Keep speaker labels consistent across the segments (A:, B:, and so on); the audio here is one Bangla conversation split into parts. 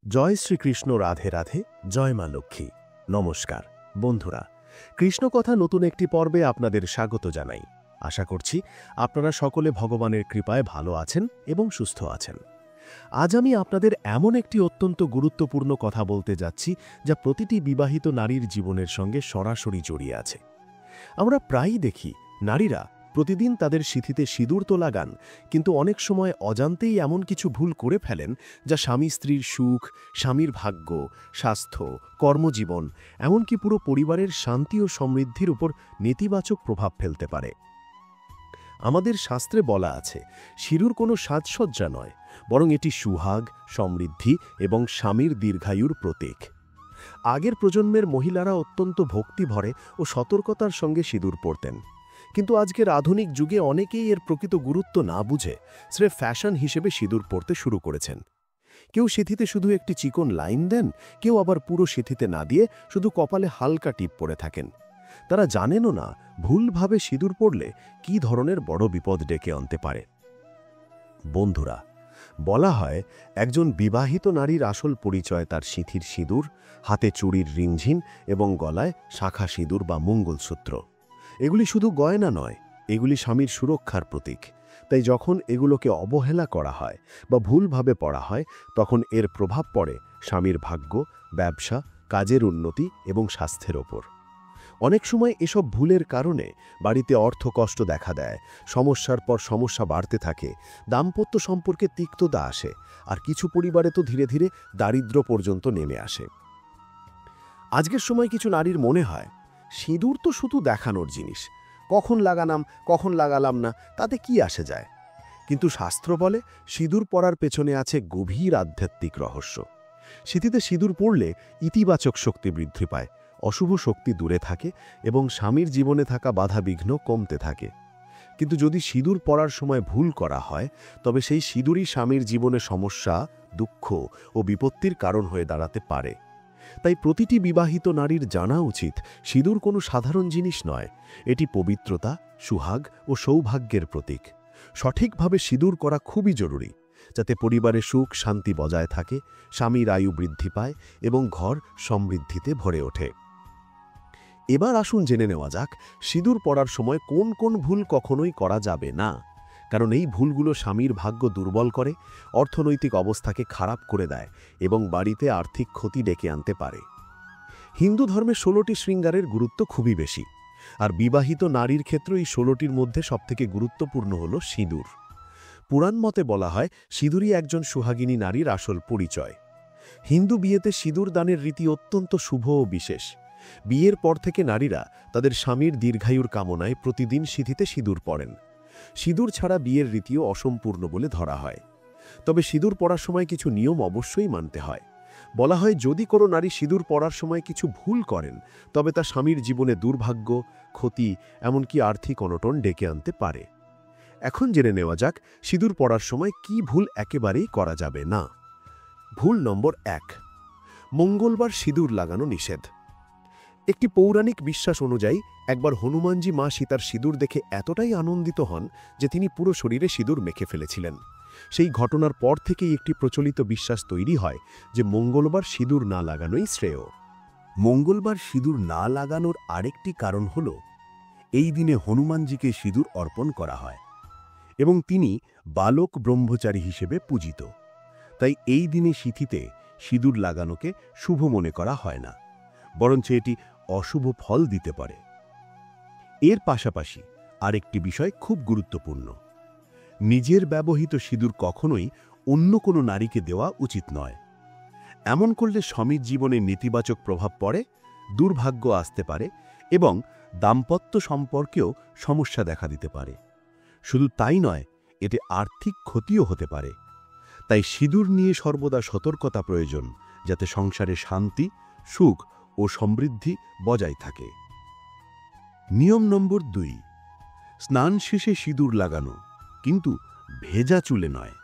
A: জয় শ্রীকৃষ্ণ, রাধে রাধে, জয় মা লক্ষ্মী। নমস্কার বন্ধুরা, কৃষ্ণকথা নতুন একটি পর্বে আপনাদের স্বাগত জানাই। আশা করছি আপনারা সকলে ভগবানের কৃপায় ভালো আছেন এবং সুস্থ আছেন। আজ আমি আপনাদের এমন একটি অত্যন্ত গুরুত্বপূর্ণ কথা বলতে যাচ্ছি, যা প্রতিটি বিবাহিত নারীর জীবনের সঙ্গে সরাসরি জড়িয়ে আছে। আমরা প্রায়ই দেখি নারীরা প্রতিদিন তাদের সিঁথিতে সিঁদুর তো লাগান, কিন্তু অনেক সময় অজান্তেই এমন কিছু ভুল করে ফেলেন যা স্বামী স্ত্রীর সুখ, স্বামীর ভাগ্য, স্বাস্থ্য, কর্মজীবন, এমনকি পুরো পরিবারের শান্তি ও সমৃদ্ধির উপর নেতিবাচক প্রভাব ফেলতে পারে। আমাদের শাস্ত্রে বলা আছে, সিঁদুর কোনো সাজসজ্জা নয়, বরং এটি সুহাগ, সমৃদ্ধি এবং স্বামীর দীর্ঘায়ুর প্রতীক। আগের প্রজন্মের মহিলারা অত্যন্ত ভক্তিভরে ও সতর্কতার সঙ্গে সিঁদুর পরতেন, কিন্তু আজকের আধুনিক যুগে অনেকেই এর প্রকৃত গুরুত্ব না বুঝে স্রেফ ফ্যাশন হিসেবে সিঁদুর পরতে শুরু করেছেন। কেউ সিঁথিতে শুধু একটি চিকন লাইন দেন, কেউ আবার পুরো সিঁথিতে না দিয়ে শুধু কপালে হালকা টিপ পরে থাকেন। তারা জানেনও না ভুলভাবে সিঁদুর পরলে কী ধরনের বড় বিপদ ডেকে আনতে পারে। বন্ধুরা, বলা হয় একজন বিবাহিত নারীর আসল পরিচয় তার সিঁথির সিঁদুর, হাতে চুড়ির রিংঝিন এবং গলায় শাখা সিঁদুর বা মঙ্গলসূত্র। এগুলি শুধু গয়না নয়, এগুলি স্বামীর সুরক্ষার প্রতীক। তাই যখন এগুলোকে অবহেলা করা হয় বা ভুলভাবে পড়া হয়, তখন এর প্রভাব পড়ে স্বামীর ভাগ্য, ব্যবসা, কাজের উন্নতি এবং স্বাস্থ্যের ওপর। অনেক সময় এসব ভুলের কারণে বাড়িতে অর্থকষ্ট দেখা দেয়, সমস্যার পর সমস্যা বাড়তে থাকে, দাম্পত্য সম্পর্কে তিক্ততা আসে, আর কিছু পরিবারে তো ধীরে ধীরে দারিদ্র্য পর্যন্ত নেমে আসে। আজকের সময় কিছু নারীর মনে হয়, সিঁদুর তো শুধু দেখানোর জিনিস, কখন লাগালাম না, তাতে কি আসে যায়। কিন্তু শাস্ত্র বলে, সিঁদুর পরার পেছনে আছে গভীর আধ্যাত্মিক রহস্য। সিঁথিতে সিঁদুর পড়লে ইতিবাচক শক্তি বৃদ্ধি পায়, অশুভ শক্তি দূরে থাকে এবং স্বামীর জীবনে থাকা বাধাবিঘ্ন কমতে থাকে। কিন্তু যদি সিঁদুর পরার সময় ভুল করা হয়, তবে সেই সিঁদুরই স্বামীর জীবনে সমস্যা, দুঃখ ও বিপত্তির কারণ হয়ে দাঁড়াতে পারে। তাই প্রতিটি বিবাহিত নারীর জানা উচিত, সিঁদুর কোনো সাধারণ জিনিস নয়, এটি পবিত্রতা, সুহাগ ও সৌভাগ্যের প্রতীক। সঠিকভাবে সিঁদুর করা খুবই জরুরি, যাতে পরিবারে সুখ শান্তি বজায় থাকে, স্বামীর আয়ু বৃদ্ধি পায় এবং ঘর সমৃদ্ধিতে ভরে ওঠে। এবার আসুন জেনে নেওয়া যাক, সিঁদুর পরার সময় কোন কোন ভুল কখনোই করা যাবে না, কারণ এই ভুলগুলো স্বামীর ভাগ্য দুর্বল করে, অর্থনৈতিক অবস্থাকে খারাপ করে দেয় এবং বাড়িতে আর্থিক ক্ষতি ডেকে আনতে পারে। হিন্দু ধর্মে 16টি শৃঙ্গারের গুরুত্ব খুবই বেশি, আর বিবাহিত নারীর ক্ষেত্রে এই 16টির মধ্যে সবথেকে গুরুত্বপূর্ণ হল সিঁদুর। পুরাণ মতে বলা হয়, সিঁদুরই একজন সুহাগিনী নারীর আসল পরিচয়। হিন্দু বিয়েতে সিঁদুর দানের রীতি অত্যন্ত শুভ ও বিশেষ। বিয়ের পর থেকে নারীরা তাদের স্বামীর দীর্ঘায়ুর কামনায় প্রতিদিন সিঁথিতে সিঁদুর পরেন। সিঁদুর ছাড়া বিয়ের রীতিও অসম্পূর্ণ বলে ধরা হয়। তবে সিঁদুর পরার সময় কিছু নিয়ম অবশ্যই মানতে হয়। বলা হয়, যদি কোনো নারী সিঁদুর পরার সময় কিছু ভুল করেন, তবে তা স্বামীর জীবনে দুর্ভাগ্য, ক্ষতি, এমনকি আর্থিক অনটন ডেকে আনতে পারে। এখন জেনে নেওয়া যাক, সিঁদুর পরার সময় কি ভুল একেবারেই করা যাবে না। ভুল নম্বর 1, মঙ্গলবার সিঁদুর লাগানো নিষেধ। একটি পৌরাণিক বিশ্বাস অনুযায়ী একবার হনুমানজি মা সীতার সিঁদুর দেখে এতটাই আনন্দিত হন যে তিনি পুরো শরীরে সিঁদুর মেখে ফেলেছিলেন। সেই ঘটনার পর থেকেই একটি প্রচলিত বিশ্বাস তৈরি হয় যে মঙ্গলবার সিঁদুর না লাগানোই শ্রেয়।
B: মঙ্গলবার সিঁদুর না লাগানোর আরেকটি কারণ হল, এই দিনে হনুমানজিকে সিঁদুর অর্পণ করা হয় এবং তিনি বালক ব্রহ্মচারী হিসেবে পূজিত। তাই এই দিনে সিঁথিতে সিঁদুর লাগানোকে শুভ মনে করা হয় না, বরঞ্চ এটি অশুভ ফল দিতে পারে। এর পাশাপাশি আরেকটি বিষয় খুব গুরুত্বপূর্ণ, নিজের ব্যবহৃত সিঁদুর কখনোই অন্য কোনো নারীকে দেওয়া উচিত নয়। এমন করলে স্বামীর জীবনে নেতিবাচক প্রভাব পড়ে, দুর্ভাগ্য আসতে পারে এবং দাম্পত্য সম্পর্কেও সমস্যা দেখা দিতে পারে। শুধু তাই নয়, এতে আর্থিক ক্ষতিও হতে পারে। তাই সিঁদুর নিয়ে সর্বদা সতর্কতা প্রয়োজন, যাতে সংসারে শান্তি, সুখ ও সমৃদ্ধি বজায় থাকে। নিয়ম নম্বর 2, স্নান শেষে সিঁদুর লাগানো, কিন্তু ভেজা চুলে নয়।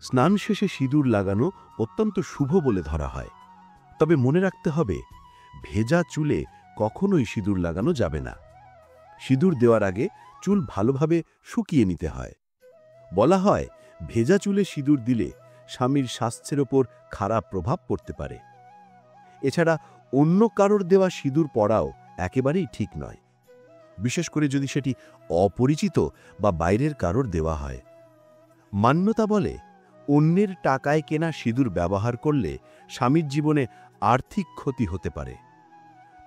B: স্নান শেষে সিঁদুর লাগানো অত্যন্ত শুভ বলে ধরা হয়, তবে মনে রাখতে হবে, ভেজা চুলে কখনোই সিঁদুর লাগানো যাবে না। সিঁদুর দেওয়ার আগে চুল ভালোভাবে শুকিয়ে নিতে হয়। বলা হয়, ভেজা চুলে সিঁদুর দিলে স্বামীর স্বাস্থ্যের ওপর খারাপ প্রভাব পড়তে পারে। এছাড়া অন্য কারোর দেওয়া সিঁদুর পরাও একেবারেই ঠিক নয়, বিশেষ করে যদি সেটি অপরিচিত বা বাইরের কারোর দেওয়া হয়। মান্যতা বলে, অন্যের টাকায় কেনা সিঁদুর ব্যবহার করলে স্বামীর জীবনে আর্থিক ক্ষতি হতে পারে।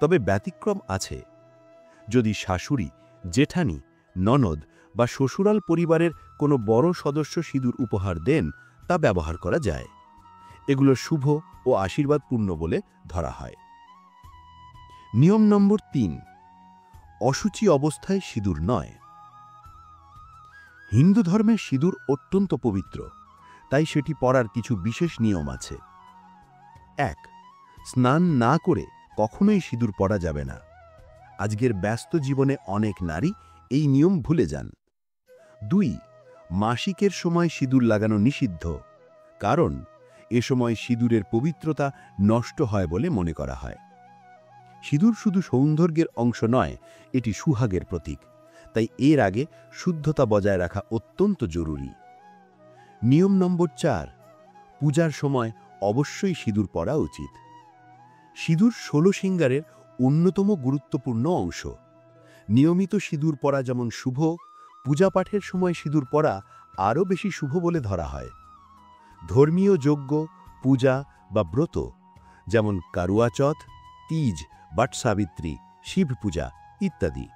B: তবে ব্যতিক্রম আছে। যদি শাশুড়ি, জেঠানি, ননদ বা শ্বশুরাল পরিবারের কোনো বড় সদস্য সিঁদুর উপহার দেন, তা ব্যবহার করা যায়। এগুলো শুভ ও আশীর্বাদপূর্ণ বলে ধরা হয়। নিয়ম নম্বর ৩, অশুচি অবস্থায় সিঁদুর নয়। হিন্দু ধর্মে সিঁদুর অত্যন্ত পবিত্র, তাই সেটি পরার কিছু বিশেষ নিয়ম আছে। ১, স্নান না করে কখনোই সিঁদুর পরা যাবে না। আজকের ব্যস্ত জীবনে অনেক নারী এই নিয়ম ভুলে যান। ২, মাসিকের সময় সিঁদুর লাগানো নিষিদ্ধ, কারণ এ সময় সিঁদুরের পবিত্রতা নষ্ট হয় বলে মনে করা হয়। সিঁদুর শুধু সৌন্দর্যের অংশ নয়, এটি সুহাগের প্রতীক, তাই এর আগে শুদ্ধতা বজায় রাখা অত্যন্ত জরুরি। নিয়ম নম্বর ৪, পূজার সময় অবশ্যই সিঁদুর পরা উচিত। সিঁদুর ১৬ সিঙ্গারের অন্যতম গুরুত্বপূর্ণ অংশ। নিয়মিত সিঁদুর পরা যেমন শুভ, পূজাপাঠের সময় সিঁদুর পরা আরও বেশি শুভ বলে ধরা হয়। ধর্মীয় যজ্ঞ, পূজা বা ব্রত, যেমন কারুয়া চৌথ, তিজ, বট সাবিত্রী, শিব পূজা ইত্যাদি,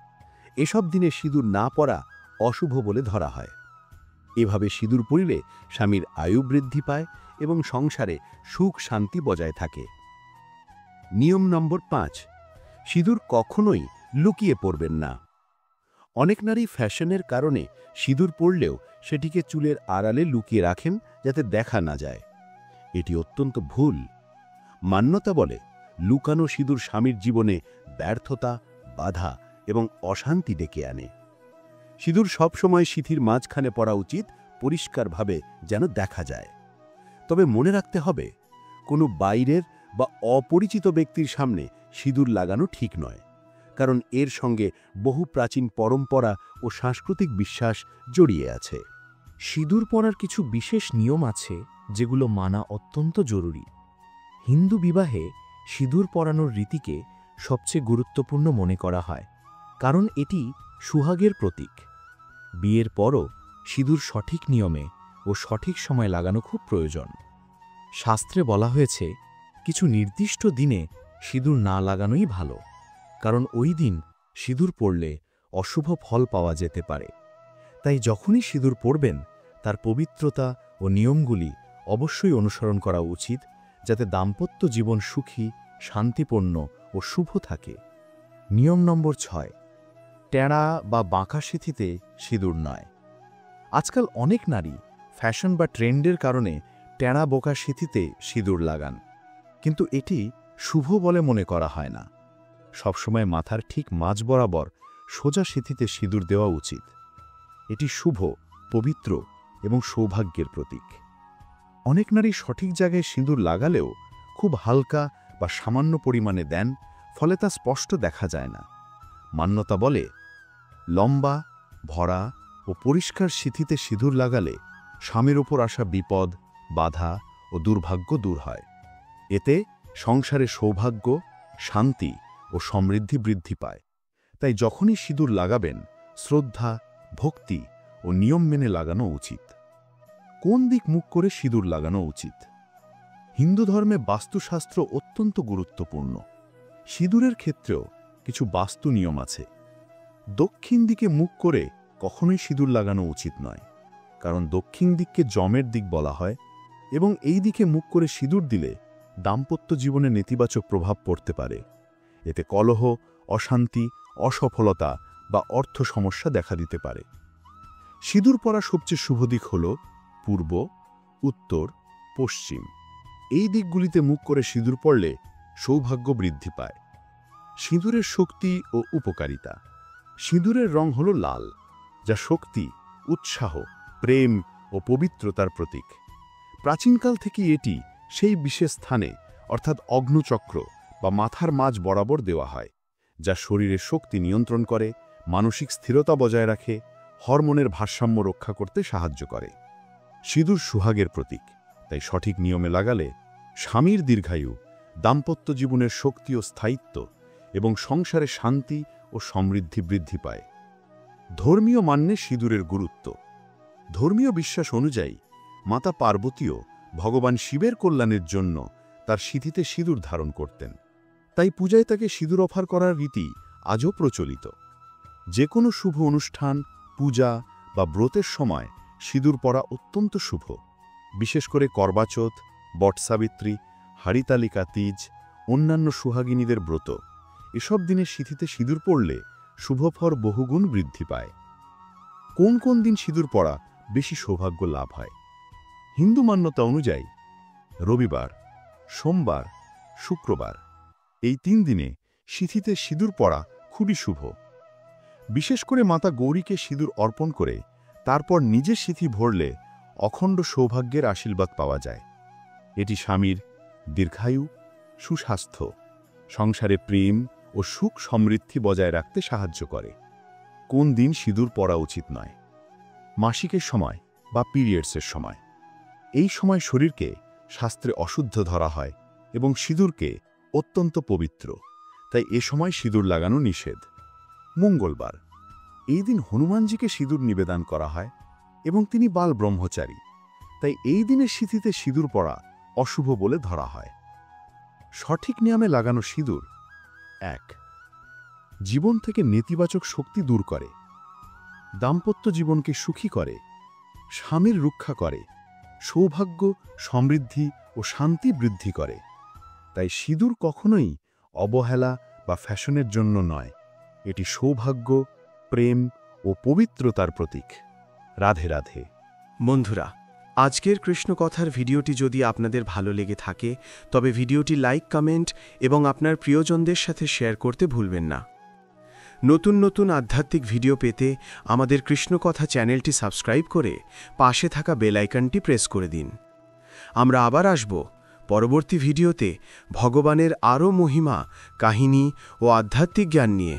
B: এসব দিনে সিঁদুর না পরা অশুভ বলে ধরা হয়। এভাবে সিঁদুর পরিলে স্বামীর আয়ু বৃদ্ধি পায় এবং সংসারে সুখ শান্তি বজায় থাকে। নিয়ম নম্বর ৫, সিঁদুর কখনোই লুকিয়ে পরবেন না। অনেক নারী ফ্যাশনের কারণে সিঁদুর পরলেও সেটিকে চুলের আড়ালে লুকিয়ে রাখেন যাতে দেখা না যায়। এটি অত্যন্ত ভুল। মান্যতা বলে, লুকানো সিঁদুর স্বামীর জীবনে ব্যর্থতা, বাধা এবং অশান্তি ডেকে আনে। সিঁদুর সবসময় সিঁথির মাঝখানে পরা উচিত, পরিষ্কারভাবে যেন দেখা যায়। তবে মনে রাখতে হবে, কোনো বাইরের বা অপরিচিত ব্যক্তির সামনে সিঁদুর লাগানো ঠিক নয়, কারণ এর সঙ্গে বহু প্রাচীন পরম্পরা ও সাংস্কৃতিক বিশ্বাস জড়িয়ে আছে।
C: সিঁদুর পরার কিছু বিশেষ নিয়ম আছে যেগুলো মানা অত্যন্ত জরুরি। হিন্দু বিবাহে সিঁদুর পরানোর রীতিকে সবচেয়ে গুরুত্বপূর্ণ মনে করা হয়, কারণ এটি সুহাগের প্রতীক। বিয়ের পরও সিঁদুর সঠিক নিয়মে ও সঠিক সময় লাগানো খুব প্রয়োজন। শাস্ত্রে বলা হয়েছে, কিছু নির্দিষ্ট দিনে সিঁদুর না লাগানোই ভালো, কারণ ওই দিন সিঁদুর পরলে অশুভ ফল পাওয়া যেতে পারে। তাই যখনই সিঁদুর পরবেন, তার পবিত্রতা ও নিয়মগুলি অবশ্যই অনুসরণ করা উচিত, যাতে দাম্পত্য জীবন সুখী, শান্তিপূর্ণ ও শুভ থাকে। নিয়ম নম্বর ৬, টেঁড়া বা বাঁকা সিঁথিতে সিঁদুর নয়। আজকাল অনেক নারী ফ্যাশন বা ট্রেন্ডের কারণে টেঁড়া বোকা সিঁথিতে সিঁদুর লাগান, কিন্তু এটি শুভ বলে মনে করা হয় না। সবসময় মাথার ঠিক মাঝ বরাবর সোজা সিঁথিতে সিঁদুর দেওয়া উচিত। এটি শুভ, পবিত্র এবং সৌভাগ্যের প্রতীক। অনেক নারী সঠিক জায়গায় সিঁদুর লাগালেও খুব হালকা বা সামান্য পরিমাণে দেন, ফলে তা স্পষ্ট দেখা যায় না। মান্যতা বলে, লম্বা, ভরা ও পরিষ্কার সিঁথিতে সিঁদুর লাগালে স্বামীর ওপর আসা বিপদ, বাধা ও দুর্ভাগ্য দূর হয়। এতে সংসারে সৌভাগ্য, শান্তি ও সমৃদ্ধি বৃদ্ধি পায়। তাই যখনই সিঁদুর লাগাবেন, শ্রদ্ধা, ভক্তি ও নিয়ম মেনে লাগানো উচিত। কোন দিক মুখ করে সিঁদুর লাগানো উচিত? হিন্দু ধর্মে বাস্তুশাস্ত্র অত্যন্ত গুরুত্বপূর্ণ। সিঁদুরের ক্ষেত্রেও কিছু বাস্তু নিয়ম আছে। দক্ষিণ দিকে মুখ করে কখনোই সিঁদুর লাগানো উচিত নয়, কারণ দক্ষিণ দিককে যমের দিক বলা হয় এবং এই দিকে মুখ করে সিঁদুর দিলে দাম্পত্য জীবনে নেতিবাচক প্রভাব পড়তে পারে। এতে কলহ, অশান্তি, অসফলতা বা অর্থ সমস্যা দেখা দিতে পারে। সিঁদুর পরা সবচেয়ে শুভ দিক হল পূর্ব, উত্তর, পশ্চিম। এই দিকগুলিতে মুখ করে সিঁদুর পরলে সৌভাগ্য বৃদ্ধি পায়। সিঁদুরের শক্তি ও উপকারিতা। সিঁদুরের রং হল লাল, যা শক্তি, উৎসাহ, প্রেম ও পবিত্রতার প্রতীক। প্রাচীনকাল থেকে এটি সেই বিশেষ স্থানে, অর্থাৎ অগ্ন্যচক্র বা মাথার মাঝ বরাবর দেওয়া হয়, যা শরীরের শক্তি নিয়ন্ত্রণ করে, মানসিক স্থিরতা বজায় রাখে, হরমোনের ভারসাম্য রক্ষা করতে সাহায্য করে। সিঁদুর সুহাগের প্রতীক,
B: তাই সঠিক নিয়মে লাগালে স্বামীর দীর্ঘায়ু, দাম্পত্য জীবনের শক্তি ও স্থায়িত্ব এবং সংসারে শান্তি ও সমৃদ্ধি বৃদ্ধি পায়। ধর্মীয় মান্যে সিঁদুরের গুরুত্ব। ধর্মীয় বিশ্বাস অনুযায়ী মাতা পার্বতীও ভগবান শিবের কল্যাণের জন্য তার সিঁথিতে সিঁদুর ধারণ করতেন। তাই পূজায় তাকে সিঁদুর অফার করার রীতি আজও প্রচলিত। যে কোনো শুভ অনুষ্ঠান, পূজা বা ব্রতের সময় সিঁদুর পরা অত্যন্ত শুভ। বিশেষ করে করবাচৌথ, বটসাবিত্রী, হরিতালিকা তিজ, অন্যান্য সুহাগিনীদের ব্রত, এসব দিনে সিঁথিতে সিঁদুর পড়লে শুভফল বহুগুণ বৃদ্ধি পায়। কোন কোন দিন সিঁদুর পরা বেশি সৌভাগ্য লাভ হয়? হিন্দু মান্যতা অনুযায়ী রবিবার, সোমবার, শুক্রবার এই 3 দিনে সিঁথিতে সিঁদুর পরা খুবই শুভ। বিশেষ করে মাতা গৌরীকে সিঁদুর অর্পণ করে তারপর নিজের সিঁথি ভরলে অখণ্ড সৌভাগ্যের আশীর্বাদ পাওয়া যায়। এটি স্বামীর দীর্ঘায়ু, সুস্বাস্থ্য, সংসারে প্রেম ও সুখ সমৃদ্ধি বজায় রাখতে সাহায্য করে। কোন দিন সিঁদুর পরা উচিত নয়? মাসিকের সময় বা পিরিয়ডসের সময়। এই সময় শরীরকে শাস্ত্রে অশুদ্ধ ধরা হয় এবং সিঁদুরকে অত্যন্ত পবিত্র, তাই এ সময় সিঁদুর লাগানো নিষেধ। মঙ্গলবার, এই দিন হনুমানজিকে সিঁদুর নিবেদন করা হয় এবং তিনি বাল ব্রহ্মচারী, তাই এই দিনের সিঁথিতে সিঁদুর পরা অশুভ বলে ধরা হয়। সঠিক নিয়মে লাগানো সিঁদুর: 1. জীবন থেকে নেতিবাচক শক্তি দূর করে, দাম্পত্য জীবনকে সুখী করে, স্বামীর রক্ষা করে, সৌভাগ্য, সমৃদ্ধি ও শান্তি বৃদ্ধি করে। তাই সিঁদুর কখনোই অবহেলা বা ফ্যাশনের জন্য নয়, এটি সৌভাগ্য, প্রেম ও পবিত্রতার প্রতীক। রাধে রাধে।
A: বন্ধুরা, আজকের কৃষ্ণকথার ভিডিওটি যদি আপনাদের ভালো লেগে থাকে তবে ভিডিওটি লাইক, কমেন্ট এবং আপনার প্রিয়জনদের সাথে শেয়ার করতে ভুলবেন না। নতুন নতুন আধ্যাত্মিক ভিডিও পেতে আমাদের কৃষ্ণকথা চ্যানেলটি সাবস্ক্রাইব করে পাশে থাকা বেল আইকনটি প্রেস করে দিন। আমরা আবার আসব পরবর্তী ভিডিওতে ভগবানের আরও মহিমা, কাহিনী ও আধ্যাত্মিক জ্ঞান নিয়ে।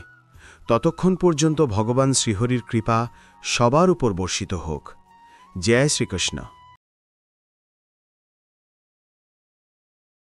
A: ততক্ষণ পর্যন্ত ভগবান শ্রীহরির কৃপা সবার উপর বর্ষিত হোক। জয় শ্রীকৃষ্ণ।